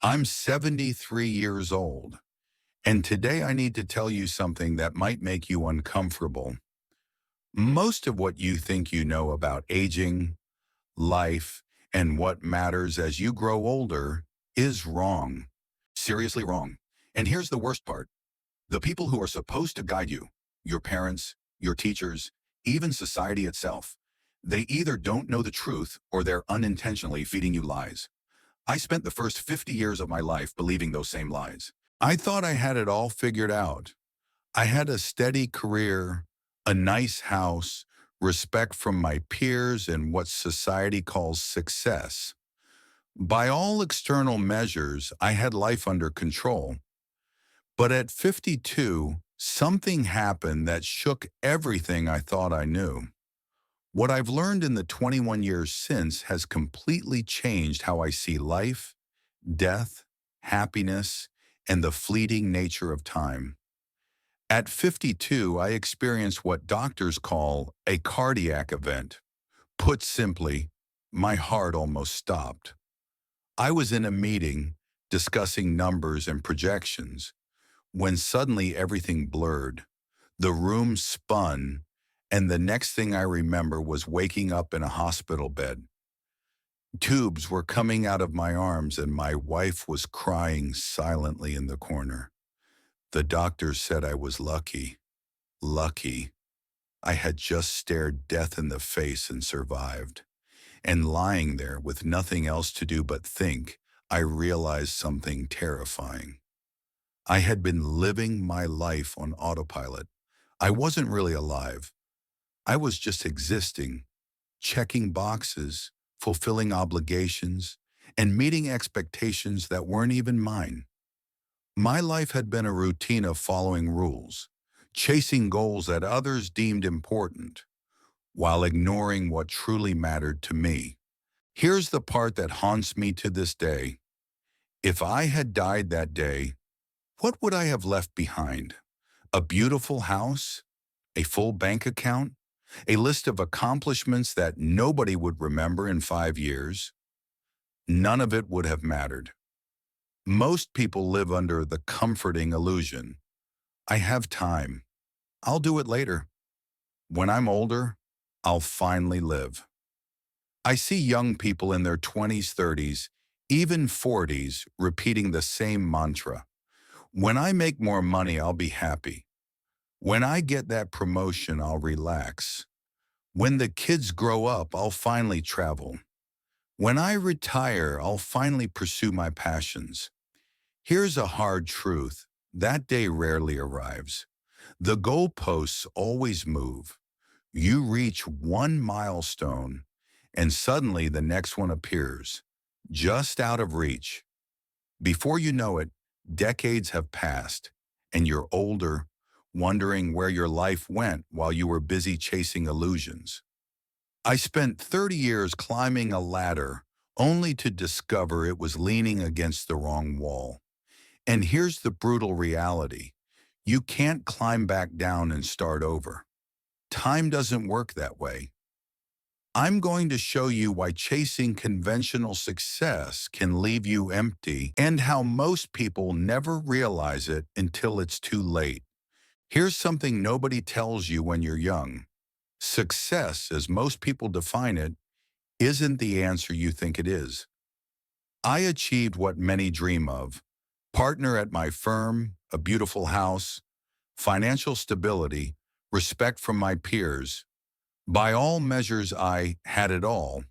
I'm 73 years old, and today I need to tell you something that might make you uncomfortable. Most of what you think you know about aging, life, and what matters as you grow older is wrong. Seriously wrong. And here's the worst part. The people who are supposed to guide you, your parents, your teachers, even society itself, they either don't know the truth or they're unintentionally feeding you lies. I spent the first 50 years of my life believing those same lies. I thought I had it all figured out. I had a steady career, a nice house, respect from my peers, and what society calls success. By all external measures, I had life under control. But at 52, something happened that shook everything I thought I knew. What I've learned in the 21 years since has completely changed how I see life, death, happiness, and the fleeting nature of time. At 52, I experienced what doctors call a cardiac event. Put simply, my heart almost stopped. I was in a meeting discussing numbers and projections when suddenly everything blurred. The room spun, and the next thing I remember was waking up in a hospital bed. Tubes were coming out of my arms, and my wife was crying silently in the corner. The doctors said I was lucky. Lucky. I had just stared death in the face and survived. And lying there with nothing else to do but think, I realized something terrifying. I had been living my life on autopilot. I wasn't really alive. I was just existing, checking boxes, fulfilling obligations, and meeting expectations that weren't even mine. My life had been a routine of following rules, chasing goals that others deemed important, while ignoring what truly mattered to me. Here's the part that haunts me to this day. If I had died that day, what would I have left behind? A beautiful house? A full bank account? A list of accomplishments that nobody would remember in 5 years? None of it would have mattered. Most people live under the comforting illusion. I have time. I'll do it later. When I'm older, I'll finally live. I see young people in their 20s, 30s, even 40s repeating the same mantra. When I make more money, I'll be happy. When I get that promotion, I'll relax. When the kids grow up, I'll finally travel. When I retire, I'll finally pursue my passions. Here's a hard truth. That day rarely arrives. The goalposts always move. You reach one milestone, and suddenly the next one appears, just out of reach. Before you know it, decades have passed, and you're older, wondering where your life went while you were busy chasing illusions. I spent 30 years climbing a ladder, only to discover it was leaning against the wrong wall. And here's the brutal reality. You can't climb back down and start over. Time doesn't work that way. I'm going to show you why chasing conventional success can leave you empty and how most people never realize it until it's too late. Here's something nobody tells you when you're young. Success, as most people define it, isn't the answer you think it is. I achieved what many dream of: partner at my firm, a beautiful house, financial stability, respect from my peers. By all measures, I had it all.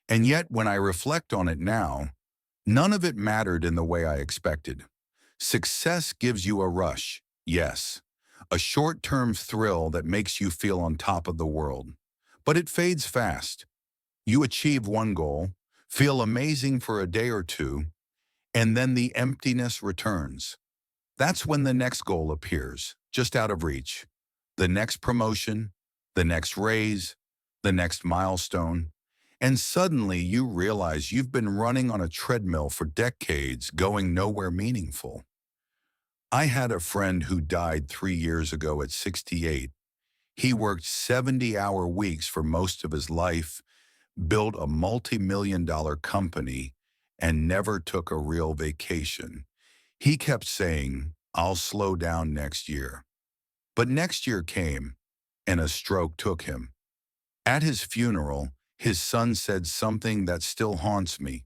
And yet, when I reflect on it now, none of it mattered in the way I expected. Success gives you a rush, yes, a short-term thrill that makes you feel on top of the world. But it fades fast. You achieve one goal, feel amazing for a day or two, and then the emptiness returns. That's when the next goal appears, just out of reach. The next promotion, the next raise, the next milestone. And suddenly you realize you've been running on a treadmill for decades, going nowhere meaningful. I had a friend who died 3 years ago at 68. He worked 70-hour weeks for most of his life, built a multi-million-dollar company, and never took a real vacation. He kept saying, "I'll slow down next year." But next year came, and a stroke took him. At his funeral, his son said something that still haunts me.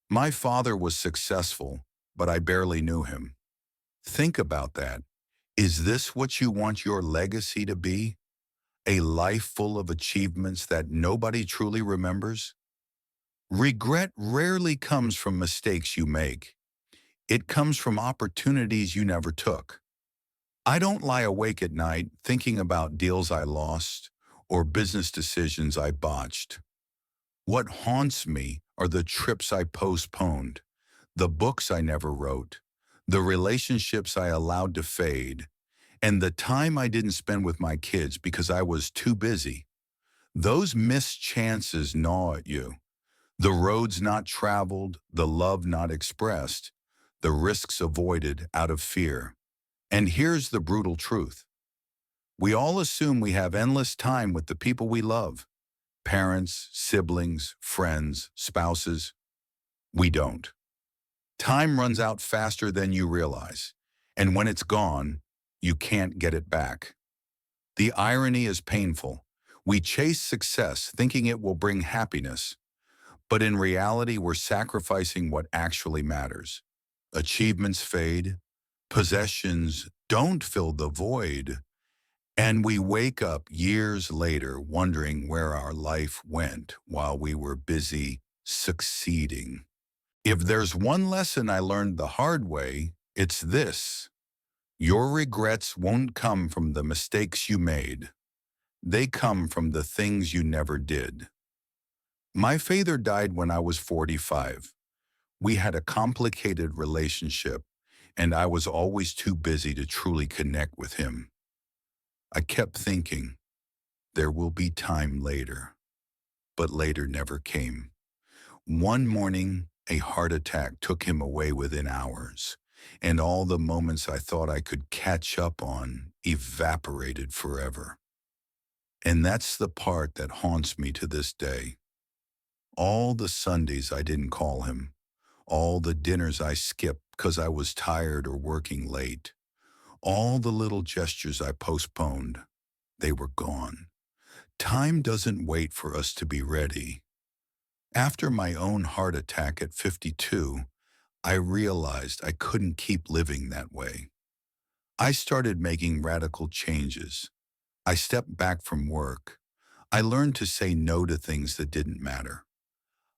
"My father was successful, but I barely knew him." Think about that. Is this what you want your legacy to be? A life full of achievements that nobody truly remembers? Regret rarely comes from mistakes you make. It comes from opportunities you never took. I don't lie awake at night thinking about deals I lost or business decisions I botched. What haunts me are the trips I postponed, the books I never wrote, the relationships I allowed to fade, and the time I didn't spend with my kids because I was too busy. Those missed chances gnaw at you. The roads not traveled, the love not expressed, the risks avoided out of fear. And here's the brutal truth. We all assume we have endless time with the people we love. Parents, siblings, friends, spouses. We don't. Time runs out faster than you realize. And when it's gone, you can't get it back. The irony is painful. We chase success thinking it will bring happiness, but in reality, we're sacrificing what actually matters. Achievements fade, possessions don't fill the void, and we wake up years later wondering where our life went while we were busy succeeding. If there's one lesson I learned the hard way, it's this. Your regrets won't come from the mistakes you made. They come from the things you never did. My father died when I was 45. We had a complicated relationship, and I was always too busy to truly connect with him. I kept thinking, there will be time later, but later never came. One morning, a heart attack took him away within hours, and all the moments I thought I could catch up on evaporated forever. And that's the part that haunts me to this day. All the Sundays I didn't call him, all the dinners I skipped because I was tired or working late, all the little gestures I postponed, they were gone. Time doesn't wait for us to be ready. After my own heart attack at 52, I realized I couldn't keep living that way. I started making radical changes. I stepped back from work. I learned to say no to things that didn't matter.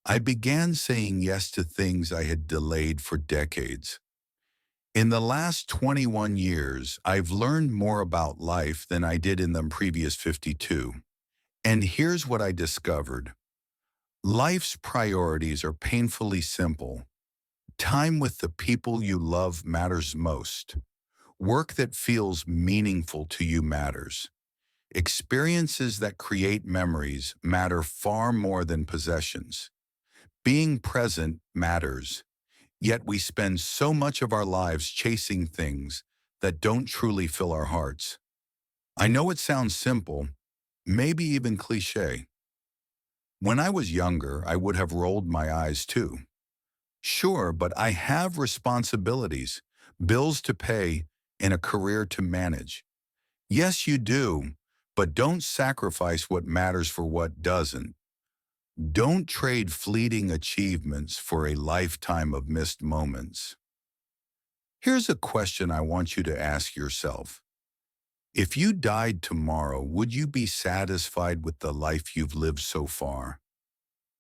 I began saying yes to things I had delayed for decades. In the last 21 years, I've learned more about life than I did in the previous 52. And here's what I discovered. Life's priorities are painfully simple. Time with the people you love matters most. Work that feels meaningful to you matters. Experiences that create memories matter far more than possessions. Being present matters, yet we spend so much of our lives chasing things that don't truly fill our hearts. I know it sounds simple, maybe even cliché. When I was younger, I would have rolled my eyes too. Sure, but I have responsibilities, bills to pay, and a career to manage. Yes, you do, but don't sacrifice what matters for what doesn't. Don't trade fleeting achievements for a lifetime of missed moments. Here's a question I want you to ask yourself. If you died tomorrow, would you be satisfied with the life you've lived so far?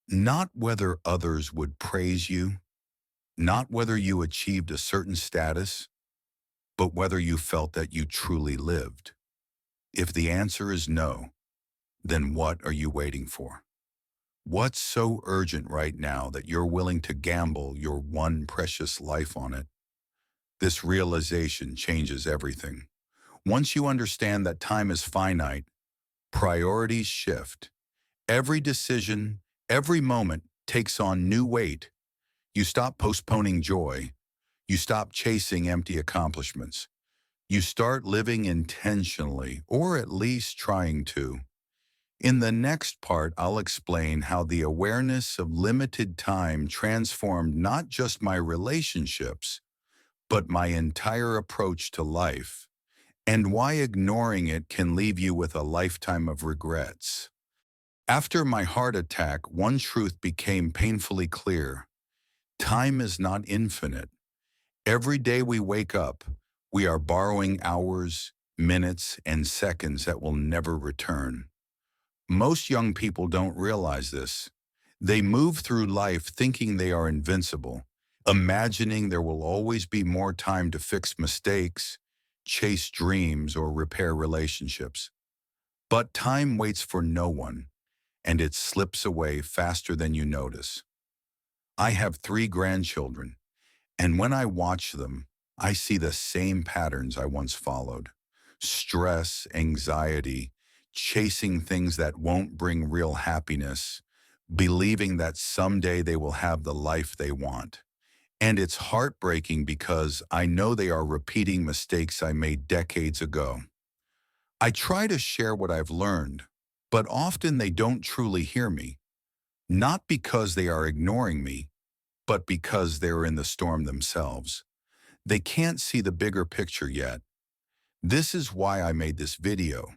Not whether others would praise you, not whether you achieved a certain status, but whether you felt that you truly lived. If the answer is no, then what are you waiting for? What's so urgent right now that you're willing to gamble your one precious life on it? This realization changes everything. Once you understand that time is finite, priorities shift. Every decision, every moment takes on new weight. You stop postponing joy. You stop chasing empty accomplishments. You start living intentionally, or at least trying to. In the next part, I'll explain how the awareness of limited time transformed not just my relationships, but my entire approach to life, and why ignoring it can leave you with a lifetime of regrets. After my heart attack, one truth became painfully clear. Time is not infinite. Every day we wake up, we are borrowing hours, minutes, and seconds that will never return. Most young people don't realize this. They move through life thinking they are invincible, imagining there will always be more time to fix mistakes, chase dreams, or repair relationships. But time waits for no one, and it slips away faster than you notice. I have 3 grandchildren, and when I watch them, I see the same patterns I once followed. Stress, anxiety, chasing things that won't bring real happiness, believing that someday they will have the life they want. And it's heartbreaking because I know they are repeating mistakes I made decades ago. I try to share what I've learned, but often they don't truly hear me, not because they are ignoring me, but because they're in the storm themselves. They can't see the bigger picture yet. This is why I made this video,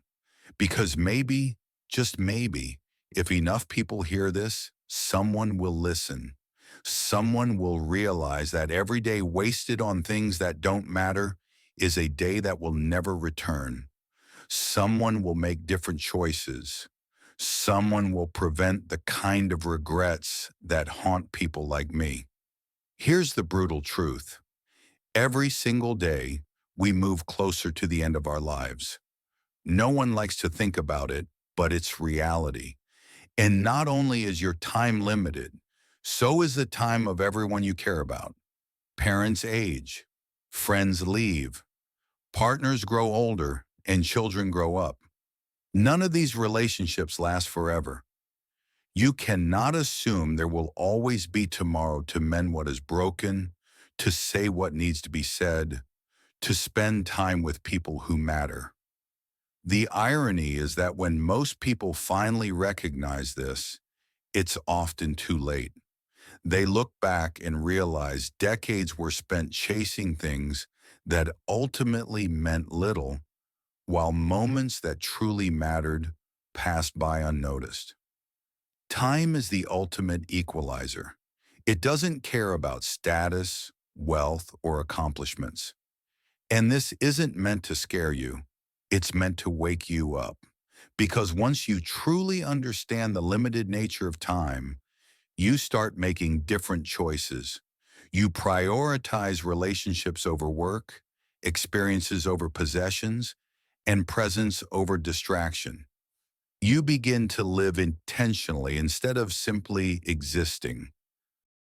because maybe, just maybe, if enough people hear this, someone will listen. Someone will realize that every day wasted on things that don't matter is a day that will never return. Someone will make different choices. Someone will prevent the kind of regrets that haunt people like me. Here's the brutal truth. Every single day, we move closer to the end of our lives. No one likes to think about it, but it's reality. And not only is your time limited, so is the time of everyone you care about. Parents age, friends leave, partners grow older, and children grow up. None of these relationships last forever. You cannot assume there will always be tomorrow to mend what is broken, to say what needs to be said, to spend time with people who matter. The irony is that when most people finally recognize this, it's often too late. They look back and realize decades were spent chasing things that ultimately meant little, while moments that truly mattered passed by unnoticed. Time is the ultimate equalizer. It doesn't care about status, wealth, or accomplishments. And this isn't meant to scare you. It's meant to wake you up. Because once you truly understand the limited nature of time, you start making different choices. You prioritize relationships over work, experiences over possessions, and presence over distraction. You begin to live intentionally instead of simply existing.